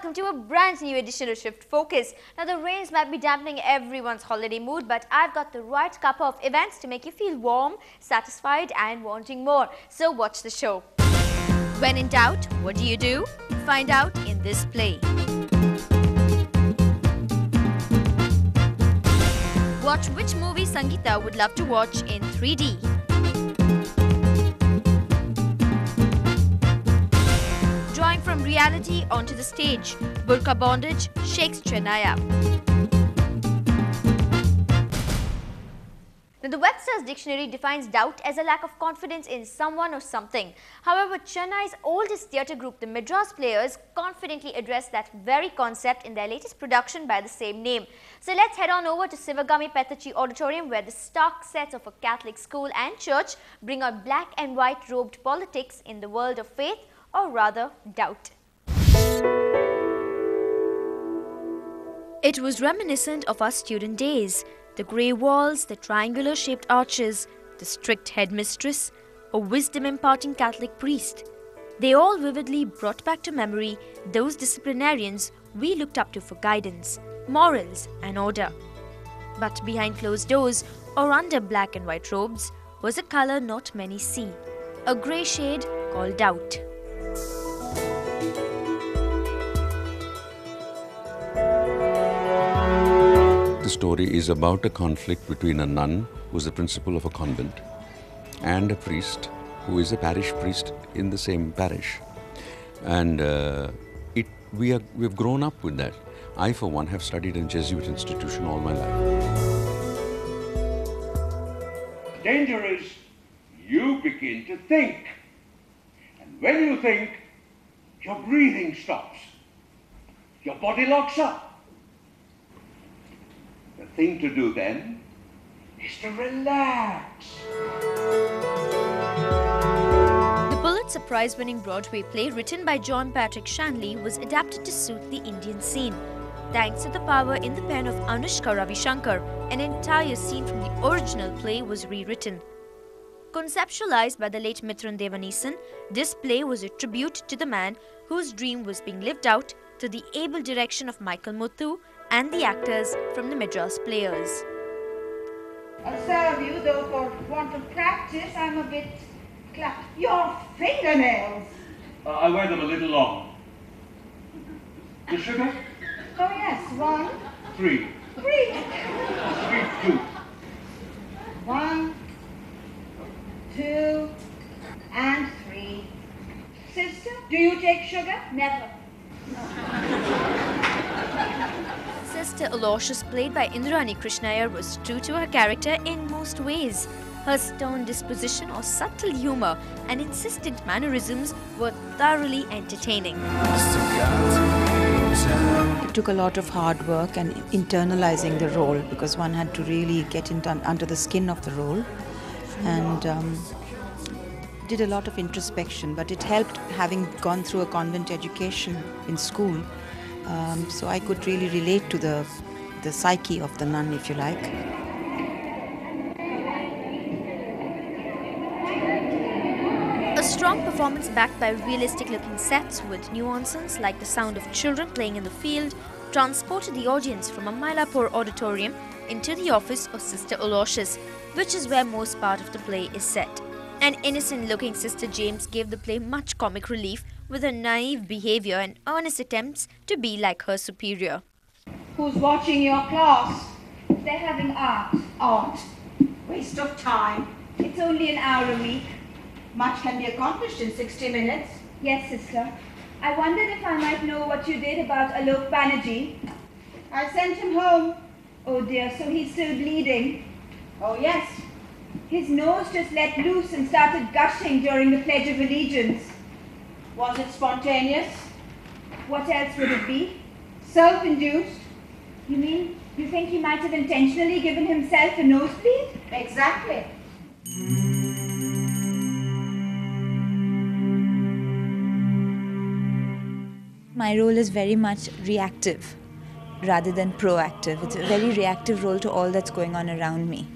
welcome to a brand new edition of Shift Focus. Now the rains might be dampening everyone's holiday mood, but I've got the right cup of events to make you feel warm, satisfied and wanting more. So watch the show. When in doubt, what do? Find out in this play. Watch which movie Sangeeta would love to watch in 3D. Drawing from reality onto the stage, burqa bondage shakes Chennai up. Now, the Webster's Dictionary defines doubt as a lack of confidence in someone or something. However, Chennai's oldest theatre group, the Madras Players, confidently addressed that very concept in their latest production by the same name. So let's head on over to Sivagami Petachi Auditorium, where the stark sets of a Catholic school and church bring out black and white robed politics in the world of faith, or rather doubt. It was reminiscent of our student days. The grey walls, the triangular-shaped arches, the strict headmistress, a wisdom-imparting Catholic priest. They all vividly brought back to memory those disciplinarians we looked up to for guidance, morals and order. But behind closed doors or under black and white robes was a colour not many see, a grey shade called doubt. The story is about a conflict between a nun, who is the principal of a convent, and a priest, who is a parish priest in the same parish. And we've grown up with that. I, for one, have studied in a Jesuit institution all my life. Danger is you begin to think. And when you think, your breathing stops. Your body locks up. The thing to do then is to relax. The Pulitzer Prize-winning Broadway play written by John Patrick Shanley was adapted to suit the Indian scene. Thanks to the power in the pen of Anushka Ravishankar, an entire scene from the original play was rewritten. Conceptualized by the late Mithran Devanisan, this play was a tribute to the man whose dream was being lived out through the able direction of Michael Muthu and the actors from the Madras Players. I'll serve you, though for want of practice, I'm a bit clapped. Your fingernails! I wear them a little long. The sugar? Oh yes, 1, 3. 3. Sweet tooth. 1, 2, and 3. Sister, do you take sugar? Never. Sister Aloysius, played by Indrani Krishnaiyer, was true to her character in most ways. Her stern disposition or subtle humour and insistent mannerisms were thoroughly entertaining. It took a lot of hard work and internalizing the role, because one had to really get under the skin of the role, and did a lot of introspection, but it helped having gone through a convent education in school. So I could really relate to the psyche of the nun, if you like. A strong performance backed by realistic-looking sets with nuances like the sound of children playing in the field transported the audience from a Mylapore auditorium into the office of Sister Aloysius, which is where most part of the play is set. An innocent-looking Sister James gave the play much comic relief with her naive behaviour and earnest attempts to be like her superior. Who's watching your class? They're having art. Art? Waste of time. It's only an hour a week. Much can be accomplished in 60 minutes. Yes, sister. I wondered if I might know what you did about Alok Banerjee. I sent him home. Oh dear, so he's still bleeding? Oh yes. His nose just let loose and started gushing during the Pledge of Allegiance. Was it spontaneous? What else would it be? Self-induced? You mean you think he might have intentionally given himself a nosebleed? Exactly. My role is very much reactive rather than proactive. It's a very reactive role to all that's going on around me.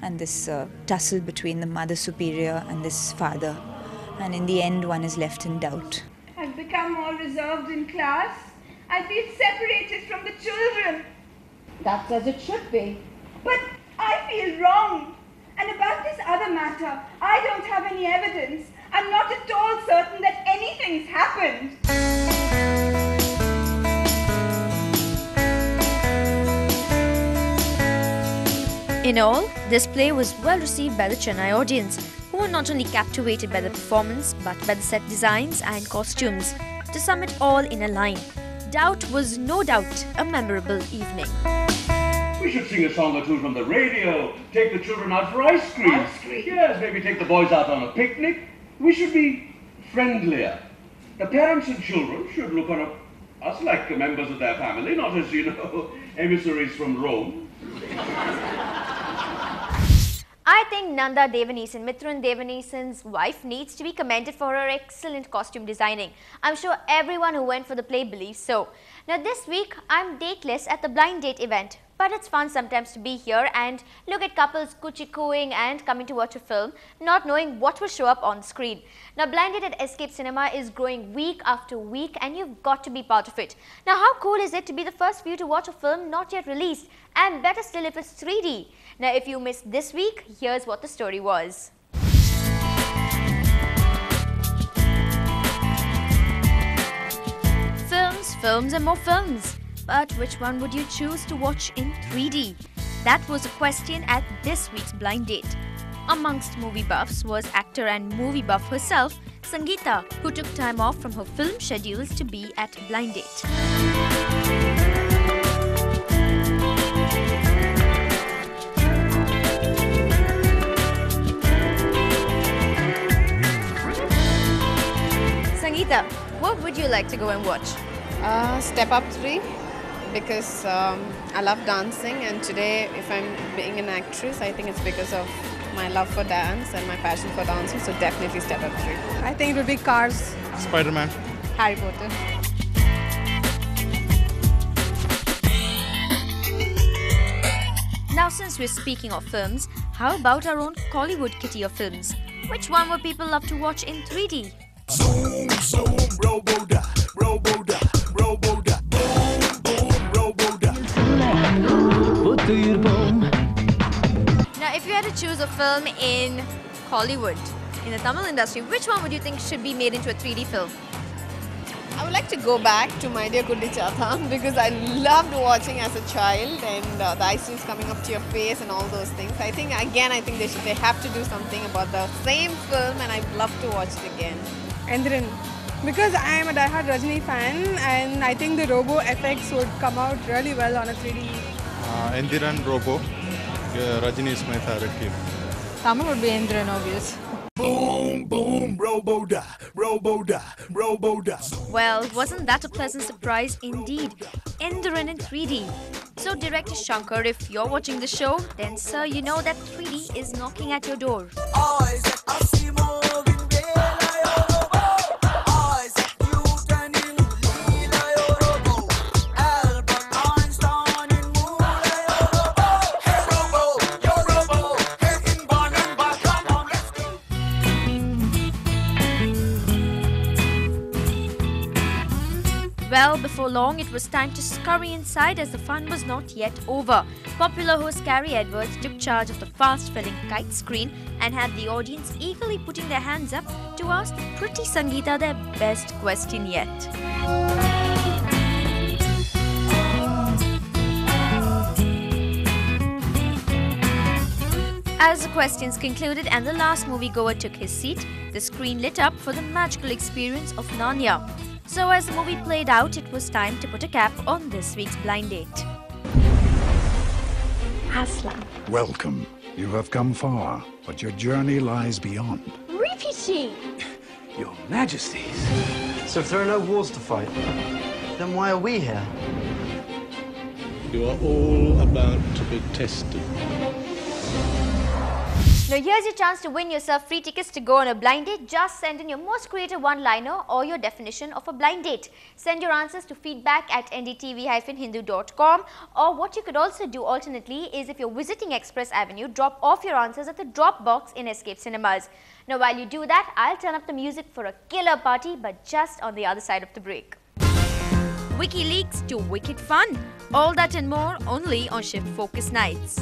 And this tussle between the Mother Superior and this father. And in the end, one is left in doubt. I've become more reserved in class. I feel separated from the children. That's as it should be. But I feel wrong. And about this other matter, I don't have any evidence. I'm not at all certain that anything's happened. In all, this play was well received by the Chennai audience, who were not only captivated by the performance but by the set designs and costumes. To sum it all in a line, Doubt was no doubt a memorable evening. We should sing a song or two from the radio, take the children out for ice cream. Ice cream? Yes, maybe take the boys out on a picnic. We should be friendlier. The parents and children should look on us like members of their family, not as, emissaries from Rome. I think Nanda Devanesan, Mithran Devanesan's wife, needs to be commended for her excellent costume designing. I'm sure everyone who went for the play believes so. Now this week, I'm dateless at the blind date event. But it's fun sometimes to be here and look at couples coochie-cooing and coming to watch a film, not knowing what will show up on screen. Now, Blind Date at Escape Cinema is growing week after week and you've got to be part of it. Now, how cool is it to be the first for you to watch a film not yet released, and better still if it's 3D? Now, if you missed this week, here's what the story was. Films and more films. But which one would you choose to watch in 3D? That was a question at this week's Blind Date. Amongst movie buffs was actor and movie buff herself, Sangeeta, who took time off from her film schedules to be at Blind Date. Sangeeta, what would you like to go and watch? Step Up 3. Because I love dancing, and today if I'm being an actress, I think it's because of my love for dance and my passion for dancing, so definitely Step Up 3. I think it would be Cars. Spider-Man. Harry Potter. Now since we're speaking of films, how about our own Collywood kitty of films? Which one would people love to watch in 3D? Zoom, zoom, robo-da, robo-da, robo-da. Now, if you had to choose a film in Collywood, in the Tamil industry, which one would you think should be made into a 3D film? I would like to go back to My Dear Kuddi Chatham because I loved watching as a child, and the ice creams coming up to your face and all those things. I think they have to do something about the same film, and I'd love to watch it again. Ndtv. Because I am a diehard Rajini fan, and I think the robo effects would come out really well on a 3D. Ndtv Robo. Rajini is my favorite hero. Tamil would be Indran, obvious. Boom, boom, robo-da, robo-da, robo-da. Well, wasn't that a pleasant surprise indeed? Indran in 3D. So, Director Shankar, if you're watching the show, then sir, you know that 3D is knocking at your door. Well, before long, it was time to scurry inside as the fun was not yet over. Popular host Carrie Edwards took charge of the fast-filling kite screen and had the audience eagerly putting their hands up to ask the pretty Sangeeta their best question yet. As the questions concluded and the last moviegoer took his seat, the screen lit up for the magical experience of Narnia. So as the movie played out, it was time to put a cap on this week's Blind Date. Aslan. Welcome. You have come far, but your journey lies beyond. Refugee. Your Majesties. So if there are no wars to fight, then why are we here? You are all about to be tested. Now here's your chance to win yourself free tickets to go on a blind date. Just send in your most creative one-liner or your definition of a blind date. Send your answers to feedback@ndtv-hindu.com, or what you could also do alternately is, if you're visiting Express Avenue, drop off your answers at the drop box in Escape Cinemas. Now while you do that, I'll turn up the music for a killer party, but just on the other side of the break. WikiLeaks to wicked fun. All that and more only on Shift Focus Nights.